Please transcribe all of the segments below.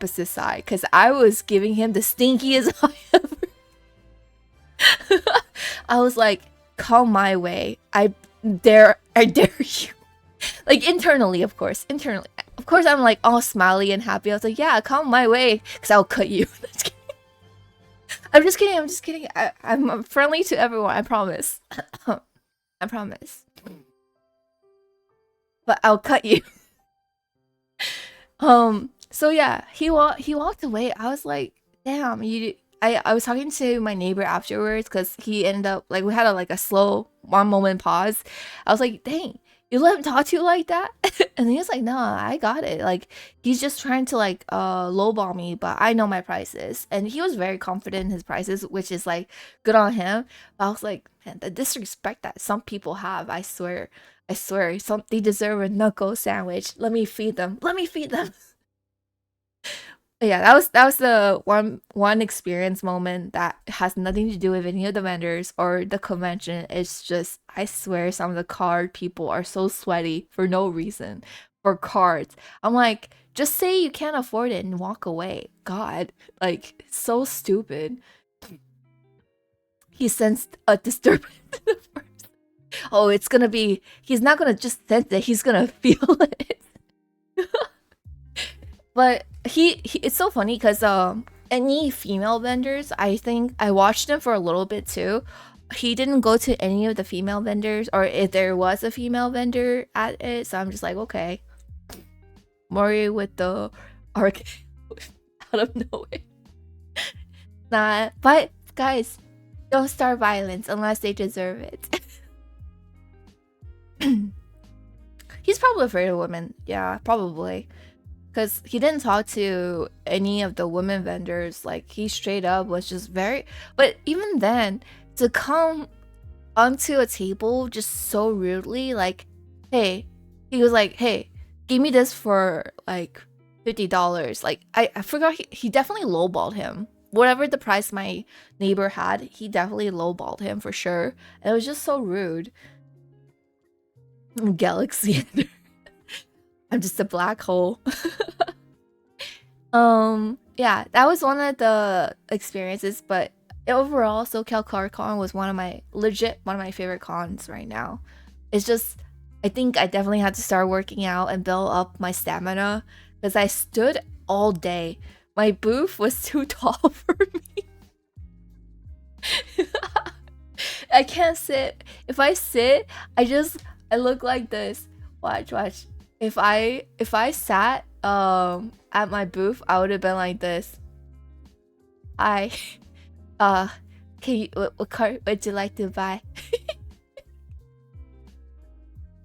opposite side because I was giving him the stinkiest eye ever. I was like, come my way. I dare you. Like internally, of course. Internally. Of course, I'm like all smiley and happy. I was like, yeah, come my way because I'll cut you. I'm just kidding. I'm friendly to everyone. I promise. I promise. But I'll cut you. So yeah, he walked away. I was like, damn, I was talking to my neighbor afterwards because he ended up like we had a slow 1 moment pause. I was like, dang, you let him talk to you like that? And he was like, nah, I got it. Like he's just trying to like lowball me, but I know my prices. And he was very confident in his prices, which is like good on him. But I was like, man, the disrespect that some people have, I swear, they deserve a knuckle sandwich. Let me feed them. Yeah, that was the one experience moment that has nothing to do with any of the vendors or the convention. It's just I swear some of the card people are so sweaty for no reason for cards. I'm like, just say you can't afford it and walk away. God, like so stupid. He sensed a disturbance. Oh, it's gonna be. He's not gonna just sense it. He's gonna feel it. But it's so funny because any female vendors, I think I watched them for a little bit too. He didn't go to any of the female vendors, or if there was a female vendor at it, so I'm just like, okay, Mori with the arc out of nowhere. Nah, but guys, don't start violence unless they deserve it. He's probably afraid of women. Yeah, probably. Because he didn't talk to any of the women vendors. Like, he straight up was just very... But even then, to come onto a table just so rudely, like, hey, he was like, hey, give me this for, like, $50. Like, I forgot, he definitely lowballed him. Whatever the price my neighbor had, he definitely lowballed him for sure. And it was just so rude. Galaxy. I'm just a black hole. Yeah, that was one of the experiences, but overall, SoCal CardCon was one of my favorite cons right now. It's just, I think I definitely had to start working out and build up my stamina because I stood all day. My booth was too tall for me. I can't sit. If I sit, I look like this. Watch. If I sat at my booth, I would have been like this. Can you, what card would you like to buy?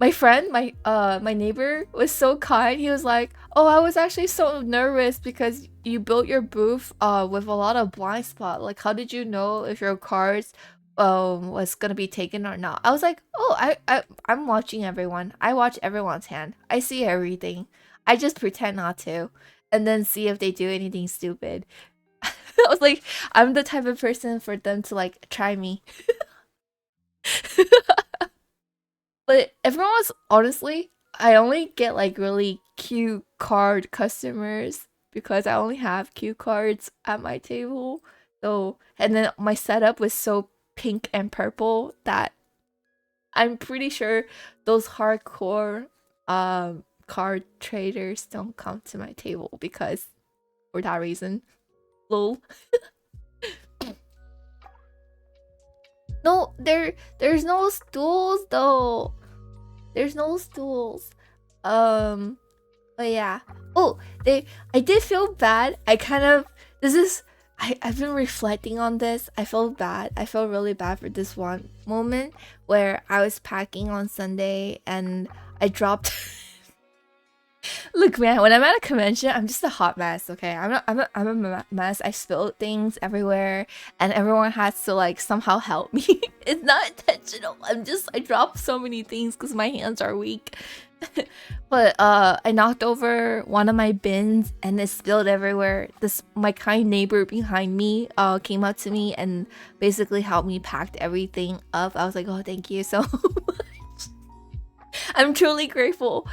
My friend, my neighbor was so kind. He was like, oh, I was actually so nervous because you built your booth with a lot of blind spot. Like, how did you know if your cards was gonna be taken or not? I was like, oh, I'm watching everyone. I watch everyone's hand. I see everything. I just pretend not to and then see if they do anything stupid. I was like, I'm the type of person for them to like try me. But everyone was, honestly, I only get like really cute card customers because I only have cute cards at my table. So, and then my setup was so pink and purple that I'm pretty sure those hardcore card traders don't come to my table because for that reason. Lol. No, there's no stools though. There's no stools. But yeah. Oh, I did feel bad. I've been reflecting on this. I felt bad. I felt really bad for this one moment where I was packing on Sunday and I dropped. Look, man, when I'm at a convention, I'm just a hot mess. Okay, I'm a mess. I spilled things everywhere, and everyone has to like somehow help me. It's not intentional. I dropped so many things because my hands are weak. But I knocked over one of my bins and it spilled everywhere. My kind neighbor behind me came up to me and basically helped me pack everything up. I was like, oh, thank you so much. I'm truly grateful.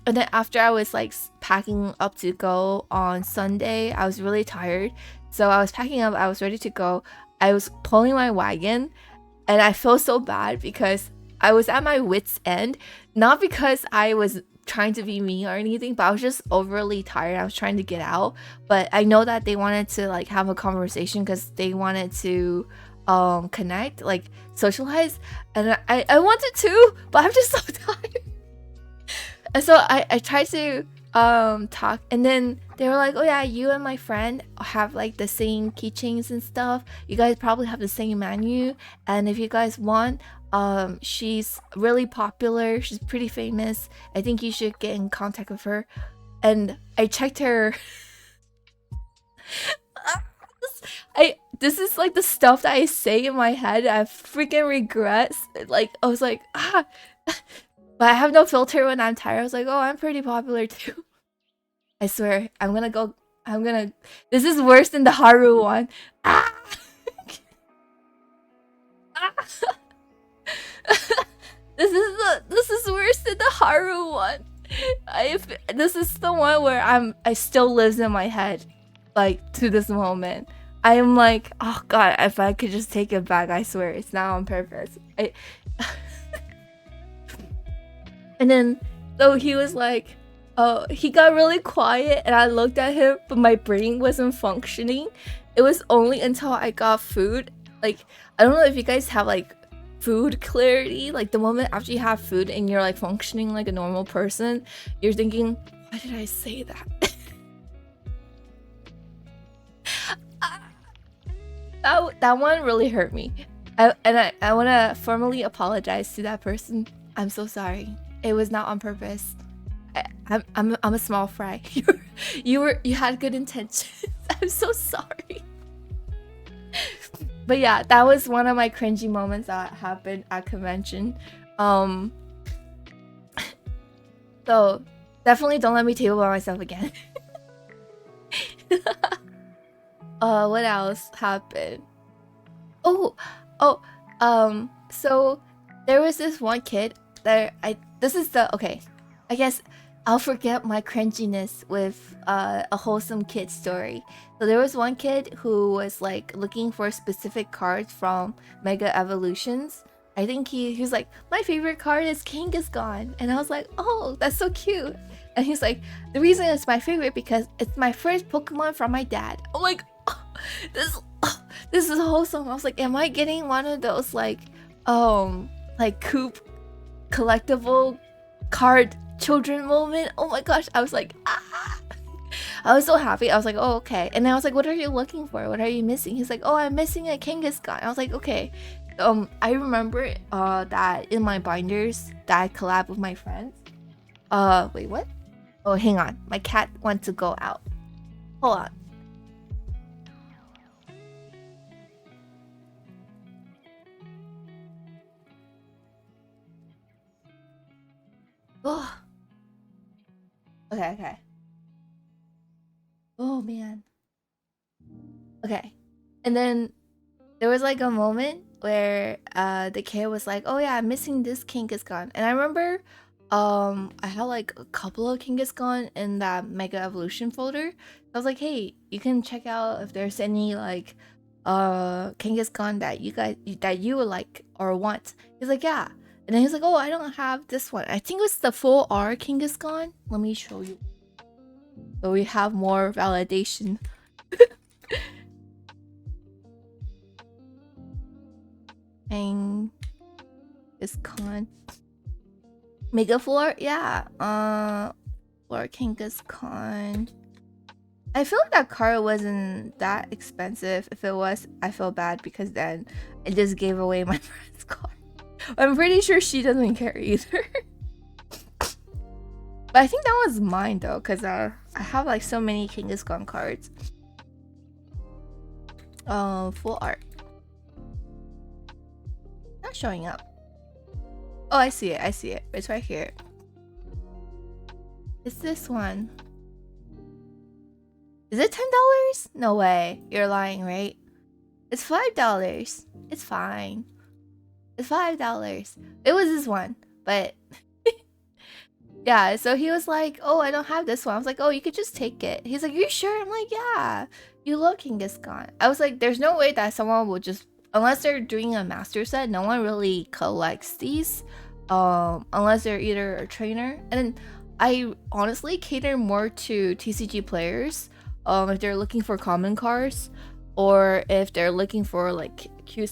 And then after I was like packing up to go on Sunday, I was really tired. So I was packing up, I was ready to go. I was pulling my wagon and I felt so bad because I was at my wit's end. Not because I was trying to be mean or anything, but I was just overly tired. I was trying to get out. But I know that they wanted to like have a conversation because they wanted to connect, like socialize. And I wanted to, but I'm just so tired. And so I tried to talk, and then they were like, oh yeah, you and my friend have like the same keychains and stuff. You guys probably have the same menu, and if you guys want, she's really popular, she's pretty famous. I think you should get in contact with her. And I checked her. This is like the stuff that I say in my head. I freaking regrets. Like I was like, but I have no filter when I'm tired. I was like, oh, I'm pretty popular too. I swear, this is worse than the Haru one. Ah! This is worse than the Haru one. This is the one where I still lives in my head, like to this moment. I am like, oh god, if I could just take it back, I swear it's not on purpose. And then, so he was like, he got really quiet and I looked at him, but my brain wasn't functioning. It was only until I got food. Like, I don't know if you guys have like food clarity. Like the moment after you have food and you're like functioning like a normal person, you're thinking, why did I say that? That one really hurt me. I want to formally apologize to that person. I'm so sorry. It was not on purpose. I'm a small fry. You had good intentions. I'm so sorry. But yeah, that was one of my cringy moments that happened at convention. So definitely don't let me table by myself again. What else happened? So there was this one kid that I guess I'll forget my cringiness with a wholesome kid story. So there was one kid who was like looking for specific cards from Mega Evolutions. I think he was like, my favorite card is Kangaskhan, and I was like, oh, that's so cute. And he's like, the reason it's my favorite because it's my first Pokemon from my dad. I'm like, oh, this is wholesome. I was like, am I getting one of those like Coop collectible card children moment? Oh my gosh, I was like, ah! I was so happy. I was like, oh, okay. And then I was like, what are you looking for? What are you missing? He's like, oh, I'm missing a Kangaskhan. I was like, okay. I remember that in my binders that I collab with my friends. Wait, what? Oh, hang on. My cat wants to go out. Hold on. Oh. Okay. Oh man. Okay. And then there was like a moment where the kid was like, oh yeah, I'm missing this Kangaskhan. And I remember I had like a couple of Kangaskhan in that Mega Evolution folder. I was like, hey, you can check out if there's any like Kangaskhan that you would like or want. He's like, yeah. And then he's like, oh, I don't have this one. I think it was the full R Kangaskhan. Let me show you. So we have more validation. Kangaskhan. Mega Floor? Yeah. Floor Kangaskhan. I feel like that card wasn't that expensive. If it was, I feel bad because then I just gave away my friend's card. I'm pretty sure she doesn't care either. But I think that was mine though, because I have like so many Kangaskhan cards. Full art. Not showing up. Oh, I see it. It's right here. It's this one. Is it $10? No way. You're lying, right? It's $5. It's fine. It's $5. It was this one, but Yeah, so he was like, "Oh, I don't have this one." I was like, "Oh, you could just take it." He's like, "You sure?" I'm like, "Yeah, you look Genghis-Khan." I was like, "There's no way that someone would just, unless they're doing a master set, no one really collects these, unless they're either a trainer." And I honestly cater more to TCG players, if they're looking for common cards, or if they're looking for like Q.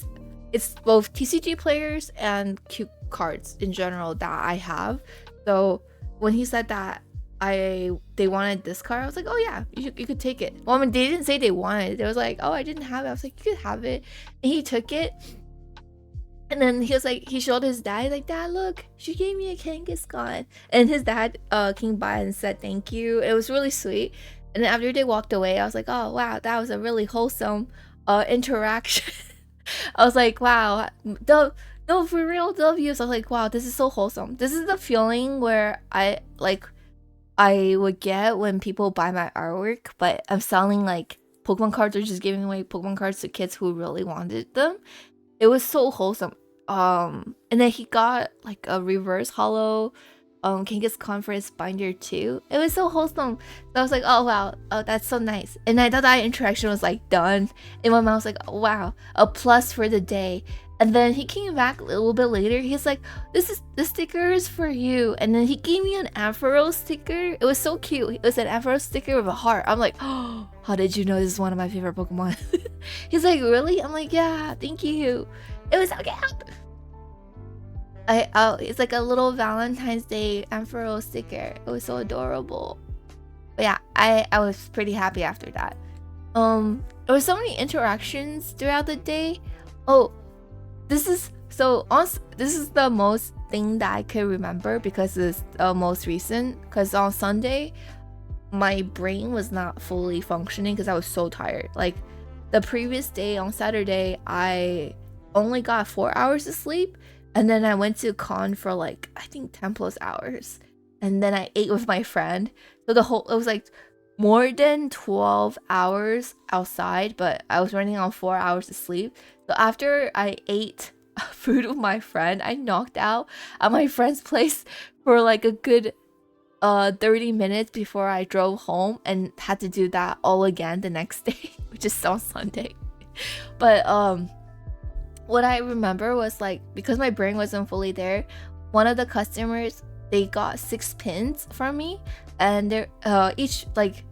It's both TCG players and Q cards in general that I have. So when he said that they wanted this car, I was like, oh yeah, you could take it. Well, I mean, they didn't say they wanted it. They was like, oh, I didn't have it. I was like, you could have it. And he took it. And then he was like, he showed his dad, like, Dad, look, she gave me a Kangaskhan. And his dad came by and said thank you. It was really sweet. And then after they walked away, I was like, oh wow, that was a really wholesome interaction. I was like, wow, no, for real, the views. I was like, wow, this is so wholesome. This is the feeling where I would get when people buy my artwork, but I'm selling like Pokemon cards or just giving away Pokemon cards to kids who really wanted them. It was so wholesome. And then he got like a reverse hollow Kangaskhan Conference binder too. It was so wholesome. So I was like, oh wow, oh that's so nice. And I thought that interaction was like done. And my mom was like, oh, wow, a plus for the day. And then he came back a little bit later. He's like, this sticker is for you. And then he gave me an Ampharos sticker. It was so cute. It was an Ampharos sticker with a heart. I'm like, oh, how did you know this is one of my favorite Pokemon? He's like, really? I'm like, yeah, thank you. It was so cute. It's like a little Valentine's Day Ampharos sticker. It was so adorable. But yeah, I was pretty happy after that. There was so many interactions throughout the day. Oh, this is the most thing that I could remember because it's the most recent. Because on Sunday, my brain was not fully functioning because I was so tired. Like the previous day on Saturday, I only got 4 hours of sleep, and then I went to con for like I think 10 plus hours, and then I ate with my friend. So it was like more than 12 hours outside, but I was running on 4 hours of sleep. So after I ate food with my friend, I knocked out at my friend's place for like a good 30 minutes before I drove home and had to do that all again the next day, which is on Sunday. But what I remember was like, because my brain wasn't fully there, one of the customers, they got 6 pins from me, and they're each like,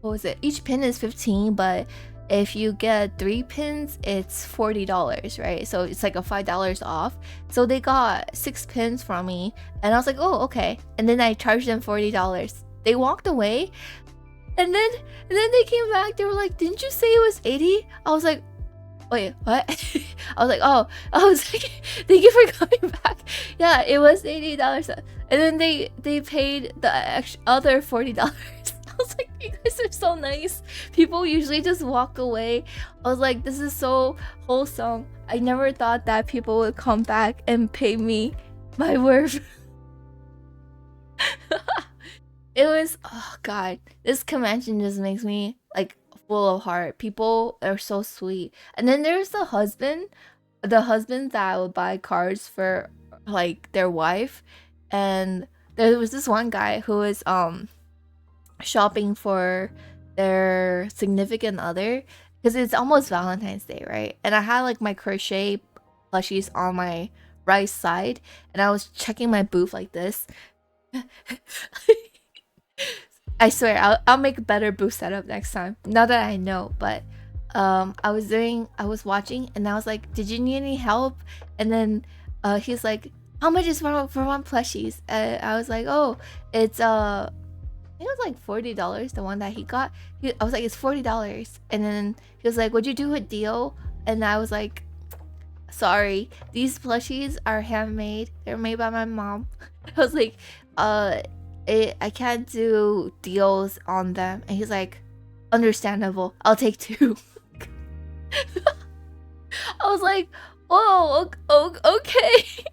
what was it, each pin is 15, but if you get 3 pins it's $40, right? So it's like a $5 off. So they got 6 pins from me, and I was like, oh okay. And then I charged them $40. They walked away, and then they came back. They were like, didn't you say it was 80? I was like, wait, what? I was like, oh, I was like, thank you for coming back. Yeah, it was $80. And then they paid the other $40. I was like, you guys are so nice. People usually just walk away. I was like, this is so wholesome. I never thought that people would come back and pay me my worth. It was, oh god, this convention just makes me like full of heart. People are so sweet. And then there's the husband that would buy cards for like their wife, and there was this one guy who was shopping for their significant other, because it's almost Valentine's Day, right? And I had like my crochet plushies on my right side, and I was checking my booth like this. I swear I'll make a better booth setup next time. Not that I know, but I was watching, and I was like, did you need any help? And then he's like, how much is for one plushies? And I was like, oh, it's I think it was like $40, the one that he got. I was like, it's $40. And then he was like, would you do a deal? And I was like, sorry, these plushies are handmade. They're made by my mom. I was like, I can't do deals on them. And he's like, understandable, I'll take 2. I was like, whoa, okay.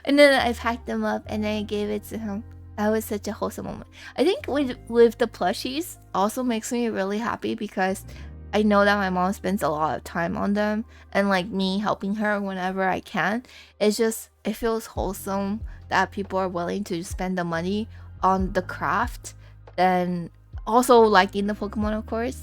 And then I packed them up and then I gave it to him. That was such a wholesome moment. I think with the plushies also makes me really happy because I know that my mom spends a lot of time on them, and like me helping her whenever I can. It feels wholesome that people are willing to spend the money on the craft than also liking the Pokemon, of course.